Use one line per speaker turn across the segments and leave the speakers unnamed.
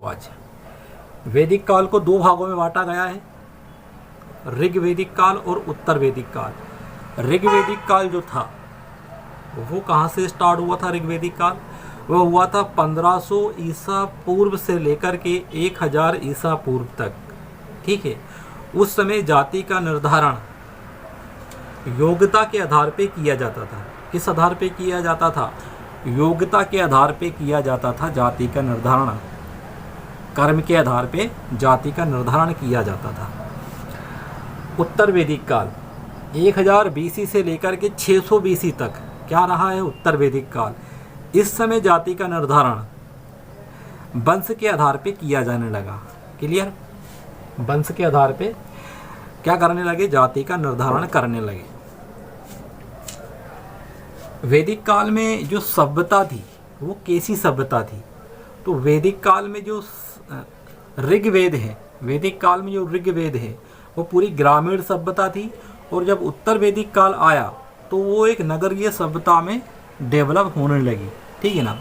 आज वैदिक काल को दो भागों में बांटा गया है, ऋग्वैदिक काल और उत्तर वैदिक काल। ऋग्वैदिक काल जो था वो कहाँ से स्टार्ट हुआ था? ऋग्वैदिक काल वो हुआ था 1500 ईसा पूर्व से लेकर के 1000 ईसा पूर्व तक। ठीक है, उस समय जाति का निर्धारण योग्यता के आधार पे किया जाता था। किस आधार पे किया जाता था? योग्यता के आधार पे किया जाता था जाति का निर्धारण। कर्म के आधार पे जाति का निर्धारण किया जाता था। उत्तर वैदिक काल 1000 बीसी से लेकर के 600 बीसी तक क्या रहा है? उत्तर वैदिक काल। इस समय जाति का निर्धारण वंश के आधार पे किया जाने लगा। क्लियर? वंश के आधार पे क्या करने लगे? जाति का निर्धारण करने लगे। वैदिक काल में जो सभ्यता थी वो कैसी सभ्यता थी? तो वैदिक काल में जो ऋग्वेद है, वैदिक काल में जो ऋग्वेद है वो पूरी ग्रामीण सभ्यता थी, और जब उत्तर वैदिक काल आया तो वो एक नगरीय सभ्यता में डेवलप होने लगी। ठीक है ना?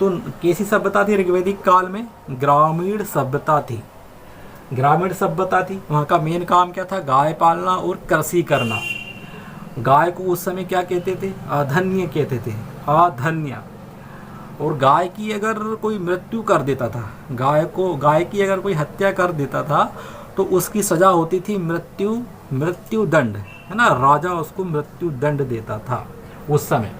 तो कैसी सभ्यता थी ऋग्वैदिक काल में? ग्रामीण सभ्यता थी। ग्रामीण सभ्यता थी। वहाँ का मेन काम क्या था? गाय पालना और कृषि करना। गाय को उस समय क्या कहते थे? अधन्य कहते थे, अधन्य। और गाय की अगर कोई मृत्यु कर देता था, गाय की अगर कोई हत्या कर देता था तो उसकी सजा होती थी मृत्यु दंड, है ना? राजा उसको मृत्यु दंड देता था उस समय।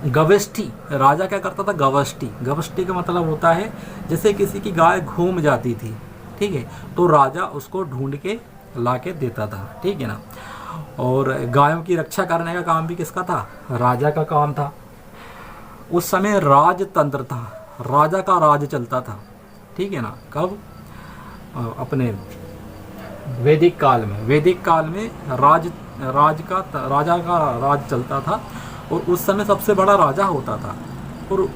गवष्टि, राजा क्या करता था? गवष्टि का मतलब होता है जैसे किसी की गाय घूम जाती थी, ठीक है, तो राजा उसको ढूंढ के ला के देता था। ठीक है ना? और गायों की रक्षा करने का काम भी किसका था? राजा का काम था। उस समय राजतंत्र था, राजा का राज चलता था। ठीक है ना? कब? अपने वैदिक काल में। वैदिक काल में राजा का राज चलता था, और उस समय सबसे बड़ा राजा होता था, और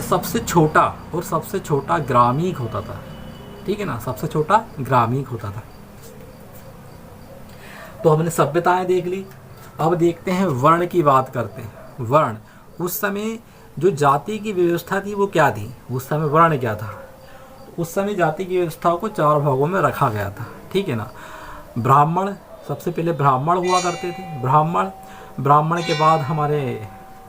सबसे छोटा ग्रामीक होता था। ठीक है ना? सबसे छोटा ग्रामीक होता था। तो हमने सभ्यताएं देख ली। अब देखते हैं वर्ण की बात करते हैं। वर्ण, उस समय जो जाति की व्यवस्था थी वो क्या थी? उस समय वर्ण क्या था? उस समय जाति की व्यवस्था को 4 भागों में रखा गया था। ठीक है ना? ब्राह्मण, सबसे पहले ब्राह्मण हुआ करते थे। ब्राह्मण के बाद हमारे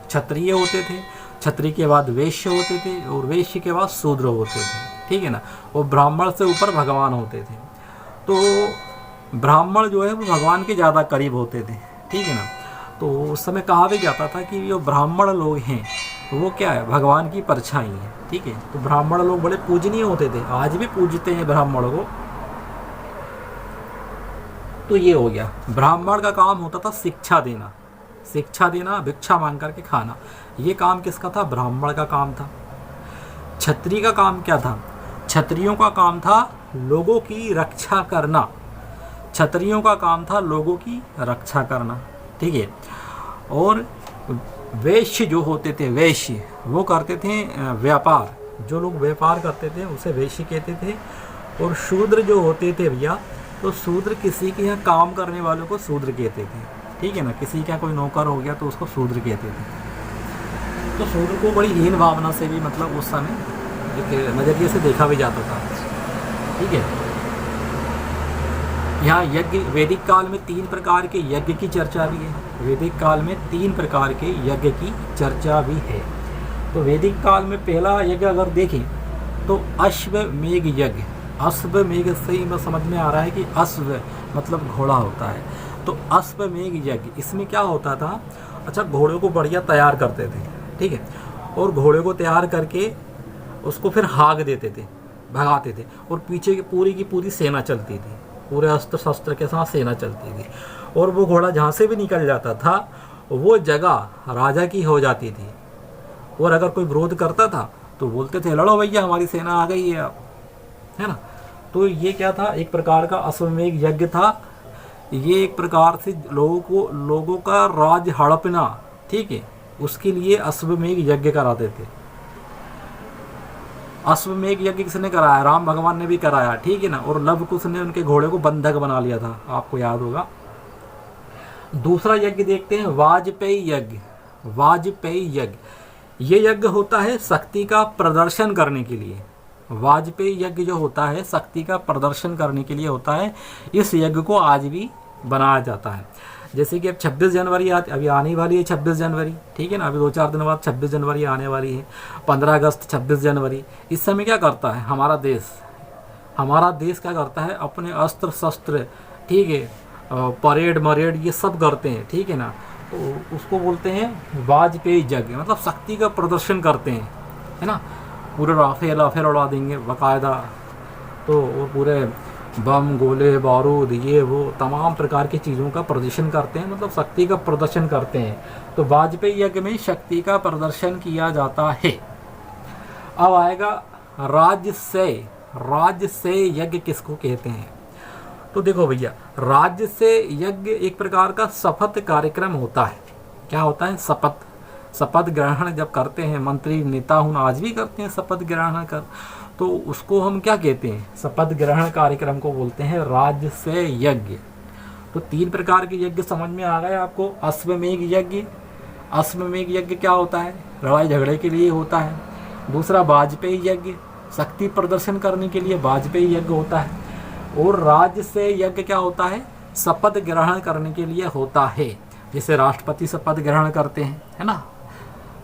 क्षत्रिय होते थे, क्षत्रिय के बाद वैश्य होते थे, और वैश्य के बाद शूद्र होते थे। ठीक है ना? और ब्राह्मण से ऊपर भगवान होते थे। तो ब्राह्मण जो है वो भगवान के ज़्यादा करीब होते थे। ठीक है ना? तो उस समय कहा भी जाता था कि जो ब्राह्मण लोग हैं वो क्या है? भगवान की परछाई है। ठीक है? तो ब्राह्मण लोग बड़े पूजनीय होते थे, आज भी पूजते हैं ब्राह्मणों को। तो ये हो गया। ब्राह्मण का काम होता था शिक्षा देना, भिक्षा मांग करके खाना। ये काम किसका था? ब्राह्मण का काम था। क्षत्रिय का काम क्या था? क्षत्रियों का काम था लोगों की रक्षा करना। क्षत्रियों का काम था लोगों की रक्षा करना। ठीक है? और वैश्य जो होते थे, वैश्य वो करते थे व्यापार। जो लोग व्यापार करते थे उसे वैश्य कहते थे। और शूद्र जो होते थे भैया, तो शूद्र किसी के यहाँ काम करने वालों को शूद्र कहते थे। ठीक है ना? किसी का कोई नौकर हो गया तो उसको शूद्र कहते थे। तो शूद्र को बड़ी हीन भावना से भी मतलब उस समय एक नज़रिए से देखा भी जाता था। ठीक है? यहाँ यज्ञ, वैदिक काल में 3 प्रकार के यज्ञ की चर्चा भी है। वैदिक काल में 3 प्रकार के यज्ञ की चर्चा भी है। तो वैदिक काल में पहला यज्ञ अगर देखें तो अश्वमेघ यज्ञ। अश्वमेघ से ही मैं समझ में आ रहा है कि अश्व मतलब घोड़ा होता है। तो अश्वमेघ यज्ञ, इसमें क्या होता था? अच्छा, घोड़े को बढ़िया तैयार करते थे। ठीक है? और घोड़े को तैयार करके उसको फिर हाँक देते थे, भगाते थे, और पीछे की पूरी सेना चलती थी, पूरे अस्त्र शस्त्र के साथ सेना चलती थी। और वो घोड़ा जहाँ से भी निकल जाता था वो जगह राजा की हो जाती थी। और अगर कोई विरोध करता था तो बोलते थे, लड़ो भैया, हमारी सेना आ गई है अब, है ना? तो ये क्या था? एक प्रकार का अश्वमेघ यज्ञ था। ये एक प्रकार से लोगों का राज हड़पना, ठीक है, उसके लिए अश्वमेघ यज्ञ कराते थे। अश्वमेघ यज्ञ किसने कराया? राम भगवान ने भी कराया। ठीक है ना? और लव कुश ने उनके घोड़े को बंधक बना लिया था, आपको याद होगा। दूसरा यज्ञ देखते हैं, वाजपेयी यज्ञ। वाजपेयी यज्ञ, ये यज्ञ होता है शक्ति का प्रदर्शन करने के लिए। वाजपेयी यज्ञ जो होता है शक्ति का प्रदर्शन करने के लिए होता है। इस यज्ञ को आज भी बनाया जाता है। जैसे कि अब 26 जनवरी अभी आने वाली है 26 जनवरी, ठीक है ना, अभी 2-4 दिन बाद 26 जनवरी आने वाली है। 15 अगस्त 26 जनवरी, इस समय क्या करता है हमारा देश क्या करता है, अपने अस्त्र शस्त्र, ठीक है, परेड मरेड ये सब करते हैं, ठीक है ना, तो उसको बोलते हैं वाजपेयी यज्ञ, मतलब शक्ति का प्रदर्शन करते हैं, है ना। पूरे राफेल उड़ा देंगे बाकायदा, तो वो पूरे बम गोले बारूद ये वो तमाम प्रकार की चीज़ों का प्रदर्शन करते हैं, मतलब शक्ति का प्रदर्शन करते हैं। तो वाजपेयी यज्ञ में शक्ति का प्रदर्शन किया जाता है। अब आएगा राजसेय यज्ञ किसको कहते हैं। तो देखो भैया, राजसेय यज्ञ एक प्रकार का शपथ कार्यक्रम होता है। क्या होता है, शपथ ग्रहण जब करते हैं, मंत्री नेता हूँ आज भी करते हैं शपथ ग्रहण कर, तो उसको हम क्या कहते हैं, शपथ ग्रहण कार्यक्रम को बोलते हैं राजसेय यज्ञ। तो 3 प्रकार के यज्ञ समझ में आ गए आपको। अश्वमेध यज्ञ क्या होता है, लड़ाई झगड़े के लिए होता है। दूसरा वाजपेयी यज्ञ, शक्ति प्रदर्शन करने के लिए वाजपेयी यज्ञ होता है। और राजसेय यज्ञ क्या होता है, शपथ ग्रहण करने के लिए होता है। जैसे राष्ट्रपति शपथ ग्रहण करते हैं, है ना,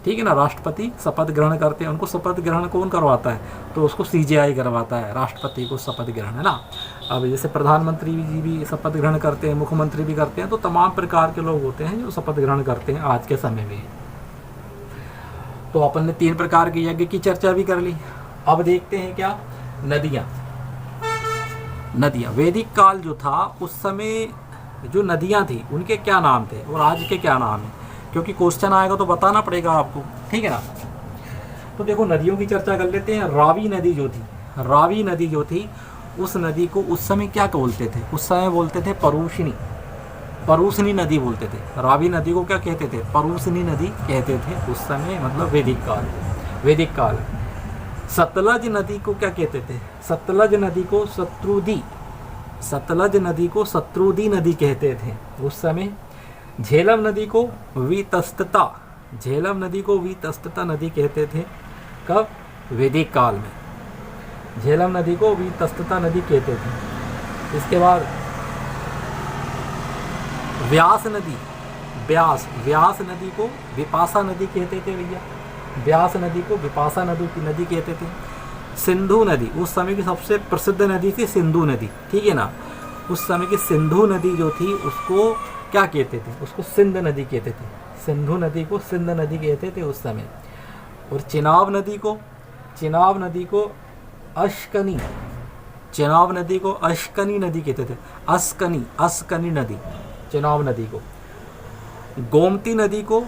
ठीक है ना, राष्ट्रपति शपथ ग्रहण करते हैं, उनको शपथ ग्रहण कौन करवाता है, तो उसको CJI करवाता है राष्ट्रपति को शपथ ग्रहण, है ना। अब जैसे प्रधानमंत्री जी भी शपथ ग्रहण करते हैं, मुख्यमंत्री भी करते हैं, तो तमाम प्रकार के लोग होते हैं जो शपथ ग्रहण करते हैं आज के समय में। तो अपन ने 3 प्रकार के यज्ञ की चर्चा भी कर ली। अब देखते हैं क्या, नदियाँ। वैदिक काल जो था उस समय जो नदियाँ थी उनके क्या नाम थे और आज के क्या नाम है, क्योंकि क्वेश्चन आएगा तो बताना पड़ेगा आपको, ठीक है ना। तो देखो नदियों की चर्चा कर लेते हैं। रावी नदी जो थी उस नदी को उस समय क्या बोलते थे, उस समय बोलते थे परूसनी नदी बोलते थे। रावी नदी को क्या कहते थे, परूसनी नदी कहते थे उस समय, मतलब वैदिक काल। सतलज नदी को क्या कहते थे, सतलज नदी शत्रुदी नदी कहते थे उस समय। झेलम नदी को वीतस्तता नदी कहते थे। कब, वैदिक काल में झेलम नदी को वीतस्तता नदी कहते थे। इसके बाद व्यास नदी को विपाशा नदी कहते थे भैया, व्यास नदी को विपाशा नदी कहते थे। सिंधु नदी, उस समय की सबसे प्रसिद्ध नदी थी सिंधु नदी, ठीक है ना। उस समय की सिंधु नदी जो थी उसको क्या कहते थे, उसको सिंध नदी कहते थे। सिंधु नदी को सिंध नदी कहते थे उस समय। और चिनाब नदी को अश्कनी नदी कहते थे। अस्कनी नदी चिनाब नदी को। गोमती नदी को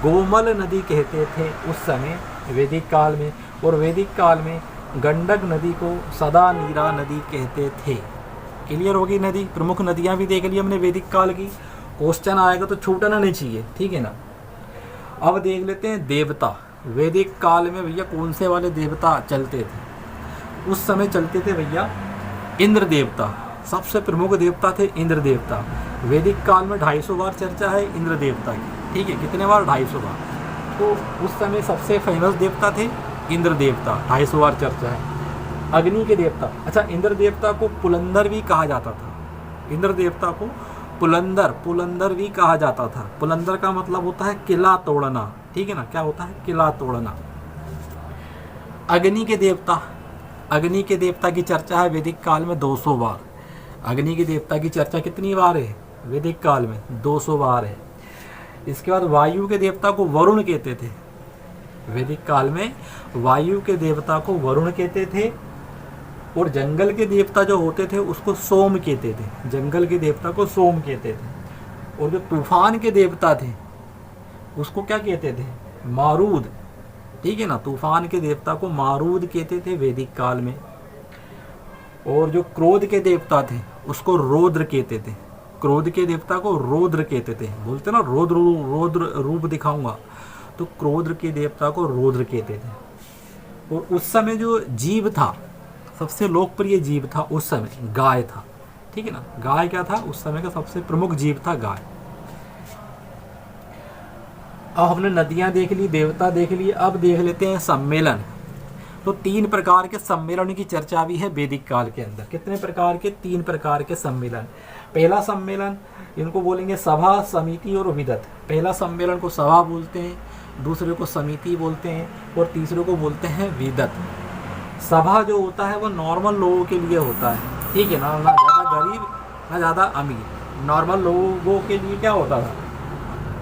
गोमल नदी कहते थे उस समय वैदिक काल में। और वैदिक काल में गंडक नदी को सदा नीरा नदी कहते थे। क्लियर होगी नदी, प्रमुख नदियां भी देख ली हमने वैदिक काल की। क्वेश्चन आएगा तो छूटना नहीं चाहिए, ठीक है ना। अब देख लेते हैं देवता। वैदिक काल में भैया कौन से वाले देवता चलते थे, उस समय चलते थे भैया इंद्र देवता। सबसे प्रमुख देवता थे इंद्र देवता। वैदिक काल में 250 बार चर्चा है इंद्र देवता की, ठीक है, कितने बार, 250 बार। तो उस समय सबसे फेमस देवता थे इंद्र देवता, 250 बार चर्चा है। अग्नि के देवता, अच्छा, इंद्र देवता को पुलंदर भी कहा जाता था। इंद्र देवता को पुलंदर भी कहा जाता था। पुलंदर का मतलब होता है किला तोड़ना, ठीक है ना, क्या होता है, किला तोड़ना। अग्नि के देवता की चर्चा है वैदिक काल में 200 बार। अग्नि के देवता की चर्चा कितनी बार है वैदिक काल में, 200 बार है। इसके बाद वायु के देवता को वरुण कहते थे। वैदिक काल में वायु के देवता को वरुण कहते थे। और जंगल के देवता जो होते थे उसको सोम कहते थे। जंगल के देवता को सोम कहते थे। और जो तूफान के देवता थे उसको क्या कहते थे, मारूद, ठीक है ना। तूफान के देवता को मारूद कहते थे वैदिक काल में। और जो क्रोध के देवता थे उसको रौद्र कहते थे। क्रोध के देवता को रौद्र कहते थे, बोलते ना रौद्र रूप दिखाऊंगा, तो क्रोध के देवता को रौद्र कहते थे। और उस समय जो जीव था, सबसे लोकप्रिय जीव था उस समय गाय था, ठीक है ना। गाय क्या था, उस समय का सबसे प्रमुख जीव था गाय। अब हमने नदियाँ देख ली, देवता देख लिए, अब देख लेते हैं सम्मेलन। तो 3 प्रकार के सम्मेलन की चर्चा भी है वैदिक काल के अंदर। कितने प्रकार के? 3 प्रकार के सम्मेलन। पहला सम्मेलन इनको बोलेंगे सभा, समिति और विदत। पहला सम्मेलन को सभा बोलते हैं, दूसरे को समिति बोलते हैं और तीसरे को बोलते हैं विदत। सभा जो होता है वो नॉर्मल लोगों के लिए होता है, ठीक है ना ज़्यादा गरीब ना ज़्यादा अमीर। नॉर्मल लोगों के लिए क्या होता था?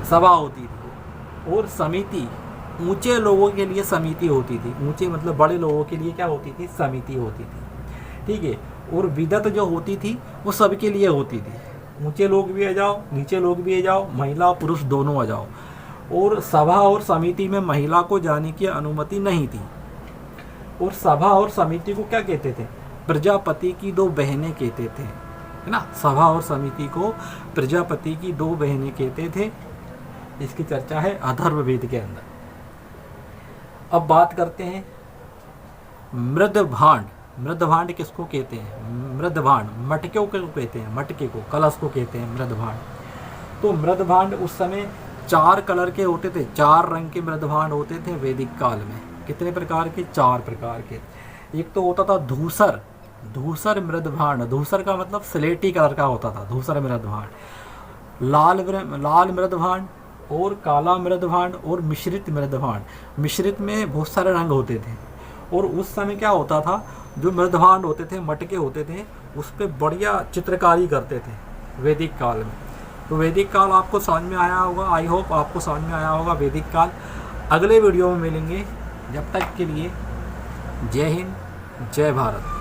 सभा होती थी। और समिति ऊंचे लोगों के लिए समिति होती थी। ऊंचे मतलब बड़े लोगों के लिए क्या होती थी? समिति होती थी, ठीक है। और विदत जो होती थी वो सबके लिए होती थी। ऊंचे लोग भी आ जाओ, नीचे लोग भी आ जाओ, महिला पुरुष दोनों आ जाओ। और सभा और समिति में महिला को जाने की अनुमति नहीं थी। और सभा और समिति को क्या कहते थे? प्रजापति की 2 बहनें कहते थे, है ना। सभा और समिति को प्रजापति की 2 बहनें कहते थे। इसकी चर्चा है अथर्ववेद के अंदर। अब बात करते हैं मृदभांड। मृदभांड किसको कहते हैं? मृदभांड मटके को कहते हैं, मटके को, कलश को कहते हैं मृदभांड। तो मृदभांड उस समय 4 कलर के होते थे, 4 रंग के मृदभांड होते थे वैदिक काल में। कितने प्रकार के? 4 प्रकार के। एक तो होता था धूसर, धूसर मृदभांड। धूसर का मतलब स्लेटी कलर का होता था, धूसर मृदभांड। लाल मृदभांड और काला मृदभांड और मिश्रित मृदभांड। मिश्रित में बहुत सारे रंग होते थे। और उस समय क्या होता था, जो मृदभांड होते थे, मटके होते थे, उस पर बढ़िया चित्रकारी करते थे वैदिक काल में। तो वैदिक काल आपको समझ में आया होगा। आई होप आपको समझ में आया होगा वैदिक काल। अगले वीडियो में मिलेंगे। जब तक के लिए जय हिंद, जय भारत।